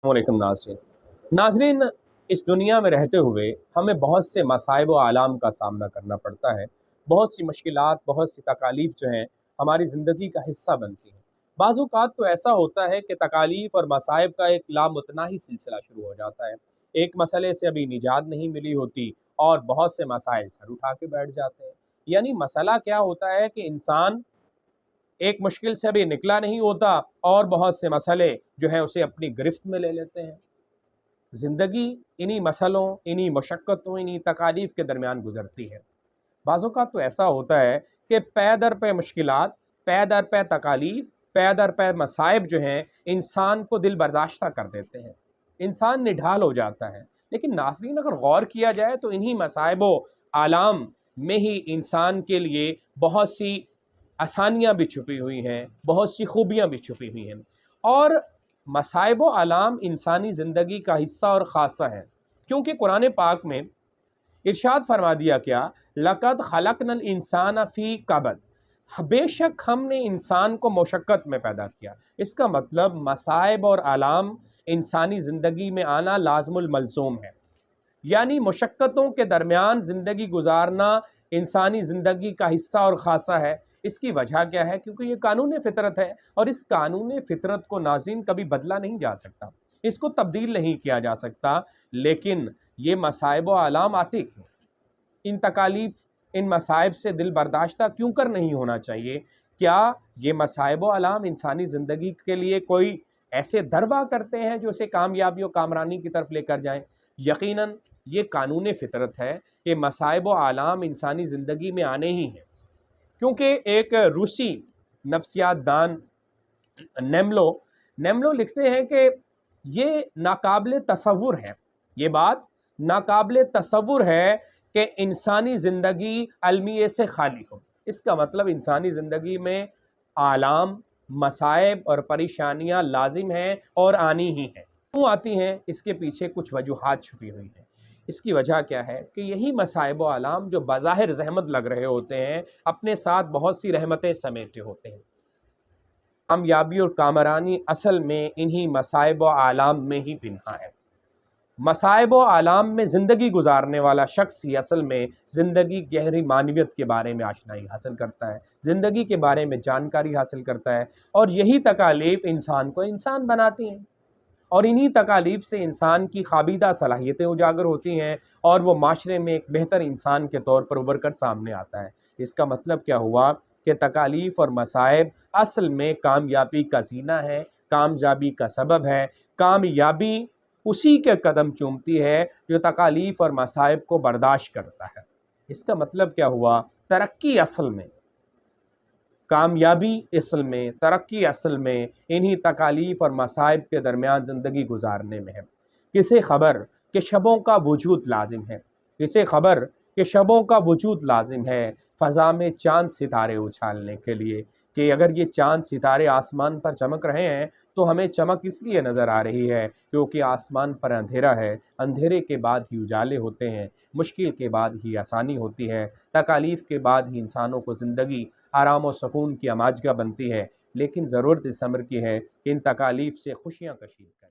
वालेकुम नाज़रीन। नाज़रीन, इस दुनिया में रहते हुए हमें बहुत से मसाइब व आलाम का सामना करना पड़ता है। बहुत सी मुश्किलात, बहुत सी तकालीफ जो हैं हमारी ज़िंदगी का हिस्सा बनती हैं। बाज़ औक़ात तो ऐसा होता है कि तकालीफ और मसाइब का एक लामुतनाही सिलसिला शुरू हो जाता है। एक मसले से अभी निजात नहीं मिली होती और बहुत से मसाइल सर उठा के बैठ जाते हैं। यानी मसला क्या होता है कि इंसान एक मुश्किल से अभी निकला नहीं होता और बहुत से मसले जो हैं उसे अपनी गिरफ्त में ले लेते हैं। ज़िंदगी इन्हीं मसलों, इन्हीं मशक्क़तों, इन्हीं तकालीफ के दरमियान गुजरती है। बाज़ औक़ात तो ऐसा होता है कि पै दर पे मुश्किलात, पै दर पे तकालीफ, पै दर पे मसाइब जो हैं इंसान को दिल बर्दाश्ता कर देते हैं, इंसान निढाल हो जाता है। लेकिन नाज़रीन, अगर गौर किया जाए तो इन्हीं मसाइब व आलाम में ही इंसान के लिए बहुत सी आसानियाँ भी छुपी हुई हैं, बहुत सी खूबियाँ भी छुपी हुई हैं। और मसाइब व आलाम इंसानी ज़िंदगी का हिस्सा और ख़ासा है, क्योंकि कुरान पाक में इरशाद फरमा दिया क्या, लक़द खलक़नल इंसान फ़ी कबद, बेशक हमने इंसान को मुशक्क़त में पैदा किया। इसका मतलब मसाइब और आलाम इंसानी ज़िंदगी में आना लाज़िमुल मलज़ूम है। यानी मुशक्क़तों के दरमियान ज़िंदगी गुजारना इंसानी ज़िंदगी का हिस्सा और ख़ासा है। इसकी वजह क्या है? क्योंकि ये कानून फ़ितरत है और इस कानून फ़ितरत को नाज़रीन कभी बदला नहीं जा सकता, इसको तब्दील नहीं किया जा सकता। लेकिन ये मसाइब व आलाम आते क्यों? इन तकालीफ, इन मसाइब से दिल बर्दाश्ता क्यों कर नहीं होना चाहिए? क्या ये मसाइब व आलाम इंसानी ज़िंदगी के लिए कोई ऐसे दरवा करते हैं जो उसे कामयाबी और कामरानी की तरफ लेकर जाएँ? यकीनन ये कानून फ़ितरत है कि मसाइब व आलाम इंसानी ज़िंदगी में आने ही हैं। क्योंकि एक रूसी नफ्सियात दान नेमलो लिखते हैं कि ये नाकाबिले तसव्वुर है, ये बात नाकाबिले तसव्वुर है कि इंसानी ज़िंदगी अलमिये से खाली हो। इसका मतलब इंसानी ज़िंदगी में आलाम, मसाइब और परेशानियाँ लाजिम हैं और आनी ही हैं। क्यों आती हैं? इसके पीछे कुछ वजूहात छुपी हुई हैं। इसकी वजह क्या है कि यही मसाइब व आलाम जो बज़ाहिर ज़हमत लग रहे होते हैं, अपने साथ बहुत सी रहमतें समेटे होते हैं। कामयाबी और कामरानी असल में इन्हीं मसाइब व आलाम में ही पिन्हा है। मसाइब व आलाम में ज़िंदगी गुजारने वाला शख्स ही असल में ज़िंदगी गहरी मानवियत के बारे में आशनाई हासिल करता है, ज़िंदगी के बारे में जानकारी हासिल करता है। और यही तकालीफ इंसान को इंसान बनाती हैं और इन्हीं तकालीफ से इंसान की ख़ाबीदा सलाहियतें उजागर होती हैं और वो माशरे में एक बेहतर इंसान के तौर पर उभर कर सामने आता है। इसका मतलब क्या हुआ कि तकालीफ और मसाइब असल में कामयाबी का ज़ीना है, कामयाबी का सबब है। कामयाबी उसी के कदम चूमती है जो तकालीफ और मसाइब को बर्दाश्त करता है। इसका मतलब क्या हुआ? तरक्की असल में, कामयाबी असल में, तरक्की असल में इन्हीं तकालीफ और मसाइब के दरमियान ज़िंदगी गुजारने में है। किसे ख़बर कि शबों का वजूद लाजिम है, किसे ख़बर कि शबों का वजूद लाजिम है फ़ज़ा में चाँद सितारे उछालने के लिए, कि अगर ये चाँद सितारे आसमान पर चमक रहे हैं तो हमें चमक इसलिए नज़र आ रही है क्योंकि आसमान पर अंधेरा है। अंधेरे के बाद ही उजाले होते हैं, मुश्किल के बाद ही आसानी होती है, तकालीफ के बाद ही इंसानों को ज़िंदगी आराम और सुकून की अमाजगा बनती है। लेकिन ज़रूरत इस अमर की है कि इन तकालीफ से खुशियाँ कशीद करें।